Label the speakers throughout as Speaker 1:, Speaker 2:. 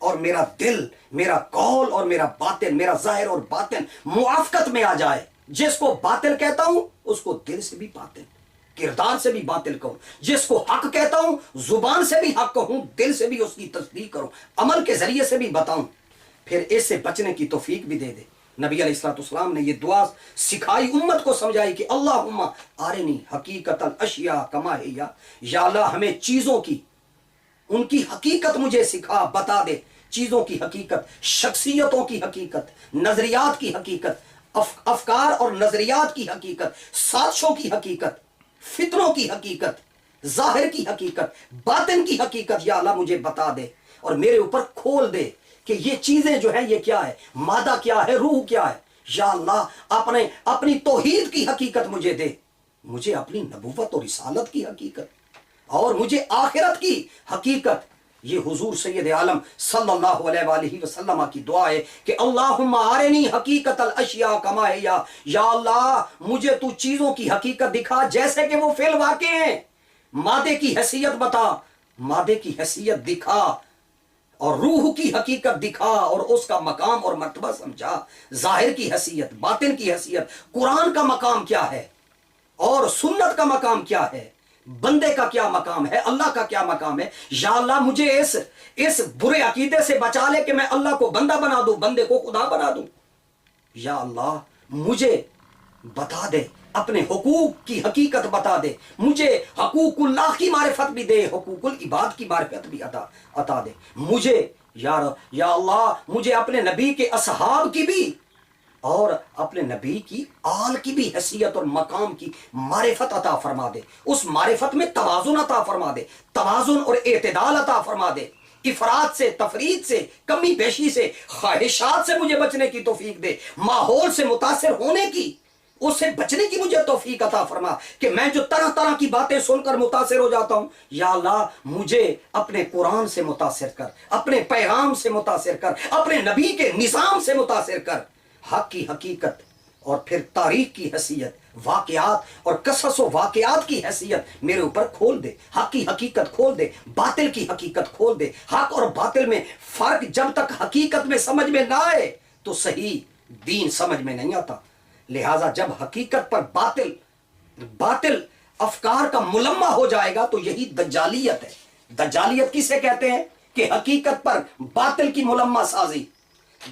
Speaker 1: اور میرا دل، میرا قول اور میرا باطن، میرا ظاہر اور باطن موافقت میں آ جائے. جس کو باطل کہتا ہوں اس کو دل سے بھی باطل، کردار سے بھی باطل کہوں. جس کو حق کہتا ہوں زبان سے بھی حق کہوں، دل سے بھی اس کی تصدیق کروں، عمل کے ذریعے سے بھی بتاؤں. پھر اس سے بچنے کی توفیق بھی دے دے. نبی علیہ الصلوۃ والسلام نے یہ دعا سکھائی، امت کو سمجھائی کہ اللہم ارنی حقیقت الاشیاء کما ہی، یا اللہ ہمیں چیزوں کی، ان کی حقیقت مجھے سکھا، بتا دے. چیزوں کی حقیقت، شخصیتوں کی حقیقت، نظریات کی حقیقت، افکار اور نظریات کی حقیقت، سازشوں کی حقیقت، فتنوں کی حقیقت، ظاہر کی حقیقت، باطن کی حقیقت. یا اللہ مجھے بتا دے اور میرے اوپر کھول دے کہ یہ چیزیں جو ہیں یہ کیا ہے، مادہ کیا ہے، روح کیا ہے. یا اللہ اپنی توحید کی حقیقت مجھے دے، مجھے اپنی نبوت اور رسالت کی حقیقت، اور مجھے آخرت کی حقیقت. یہ حضور سید عالم صلی اللہ علیہ وآلہ وسلم کی دعا ہے کہ اللہم ارنی حقیقت الاشیاء کما ہی، یا اللہ مجھے تو چیزوں کی حقیقت دکھا جیسے کہ وہ فی الواقع ہیں. مادے کی حیثیت بتا، مادے کی حیثیت دکھا، اور روح کی حقیقت دکھا اور اس کا مقام اور مرتبہ سمجھا. ظاہر کی حیثیت، باطن کی حیثیت، قرآن کا مقام کیا ہے اور سنت کا مقام کیا ہے، بندے کا کیا مقام ہے، اللہ کا کیا مقام ہے. یا اللہ مجھے اس برے عقیدے سے بچا لے کہ میں اللہ کو بندہ بنا دوں، بندے کو خدا بنا دوں. یا اللہ مجھے بتا دے، اپنے حقوق کی حقیقت بتا دے، مجھے حقوق اللہ کی معرفت بھی دے، حقوق العباد کی معرفت بھی عطا دے. مجھے یا اللہ مجھے اپنے نبی کے اصحاب کی بھی اور اپنے نبی کی آل کی بھی حیثیت اور مقام کی معرفت عطا فرما دے. اس معرفت میں توازن عطا فرما دے، توازن اور اعتدال عطا فرما دے. افراد سے، تفرید سے، کمی بیشی سے، خواہشات سے مجھے بچنے کی توفیق دے. ماحول سے متاثر ہونے کی، اس سے بچنے کی مجھے توفیق عطا فرما کہ میں جو طرح طرح کی باتیں سن کر متاثر ہو جاتا ہوں، یا اللہ مجھے اپنے قرآن سے متاثر کر، اپنے پیغام سے متاثر کر، اپنے نبی کے نظام سے متاثر کر. حق کی حقیقت اور پھر تاریخ کی حیثیت، واقعات اور قصص و واقعات کی حیثیت میرے اوپر کھول دے. حق کی حقیقت کھول دے، باطل کی حقیقت کھول دے. حق اور باطل میں فرق جب تک حقیقت میں سمجھ میں نہ آئے تو صحیح دین سمجھ میں نہیں آتا. لہٰذا جب حقیقت پر باطل افکار کا ملمہ ہو جائے گا تو یہی دجالیت ہے. دجالیت کسے کہتے ہیں؟ کہ حقیقت پر باطل کی ملمہ سازی.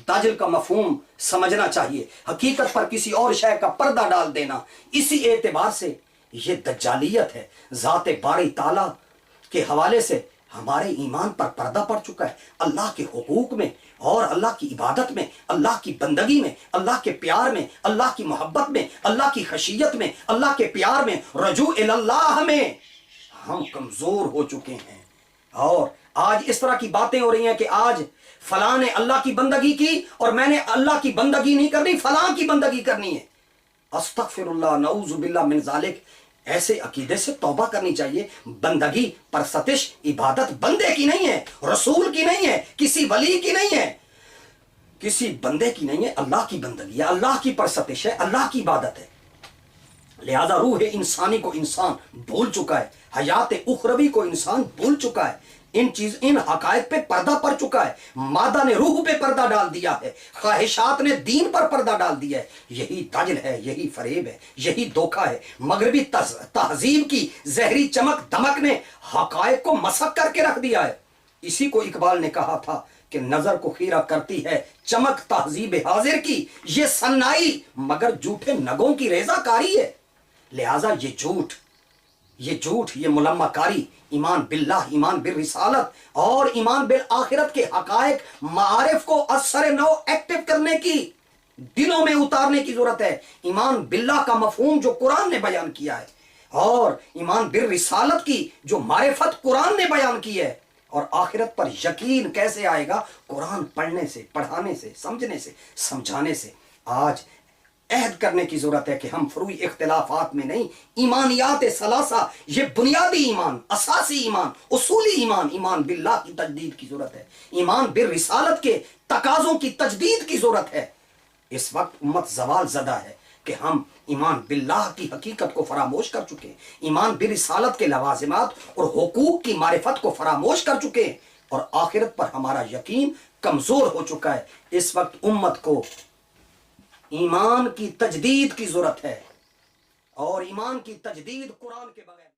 Speaker 1: دجل کا مفہوم سمجھنا چاہیے، حقیقت پر کسی اور شے کا پردہ ڈال دینا. اسی اعتبار سے یہ دجالیت ہے. ذات باری تعالیٰ کے حوالے سے ہمارے ایمان پر پردہ پڑ چکا ہے. اللہ کے حقوق میں اور اللہ کی عبادت میں، اللہ کی بندگی میں، اللہ کے پیار میں، اللہ کی محبت میں، اللہ کی خشیت میں، اللہ کے پیار میں، رجوع اللہ میں ہم کمزور ہو چکے ہیں. اور آج اس طرح کی باتیں ہو رہی ہیں کہ آج فلاں نے اللہ کی بندگی کی اور میں نے اللہ کی بندگی نہیں کرنی، فلاں کی بندگی کرنی ہے. استغفر اللہ، نعوذ باللہ من ذالک. ایسے عقیدے سے توبہ کرنی چاہیے. بندگی، پرستش، عبادت بندے کی نہیں ہے، رسول کی نہیں ہے، کسی ولی کی نہیں ہے، کسی بندے کی نہیں ہے. اللہ کی بندگی ہے، اللہ کی پرستش ہے، اللہ کی عبادت ہے. لہذا روح انسانی کو انسان بھول چکا ہے، حیات اخروی کو انسان بھول چکا ہے. ان حقائق پہ پردہ پڑ چکا ہے. مادہ نے روح پہ پردہ ڈال دیا ہے، خواہشات نے دین پر پردہ ڈال دیا ہے. یہی دجل ہے، یہی فریب ہے، یہی دھوکہ ہے. مغربی تہذیب کی زہری چمک دمک نے حقائق کو مسخ کر کے رکھ دیا ہے. اسی کو اقبال نے کہا تھا کہ نظر کو خیرہ کرتی ہے چمک تہذیب حاضر کی، یہ سنائی مگر جھوٹے نگوں کی ریزہ کاری ہے. لہذا یہ جھوٹ، یہ ملمہ کاری، ایمان باللہ، ایمان بالرسالت اور ایمان بالآخرت کے حقائق، معارف کو اثر نو ایکٹیو کرنے کی، دلوں میں اتارنے کی ضرورت ہے. ایمان باللہ کا مفہوم جو قرآن نے بیان کیا ہے اور ایمان بالرسالت کی جو معرفت قرآن نے بیان کی ہے. اور آخرت پر یقین کیسے آئے گا؟ قرآن پڑھنے سے، پڑھانے سے، سمجھنے سے، سمجھانے سے. آج عہد کرنے کی ضرورت ہے کہ ہم فروعی اختلافات میں نہیں، ایمانیات ثلاثہ، یہ بنیادی ایمان، اساسی ایمان، اصولی ایمان، ایمان باللہ کی تجدید کی ضرورت ہے. ایمان بالرسالت کے تقاضوں کی تجدید کی ضرورت ہے. اس وقت امت زوال زدہ ہے کہ ہم ایمان باللہ کی حقیقت کو فراموش کر چکے ہیں، ایمان بالرسالت کے لوازمات اور حقوق کی معرفت کو فراموش کر چکے ہیں. اور آخرت پر ہمارا یقین کمزور ہو چکا ہے۔ اس وقت امت کو ایمان کی تجدید کی ضرورت ہے، اور ایمان کی تجدید قرآن کے بغیر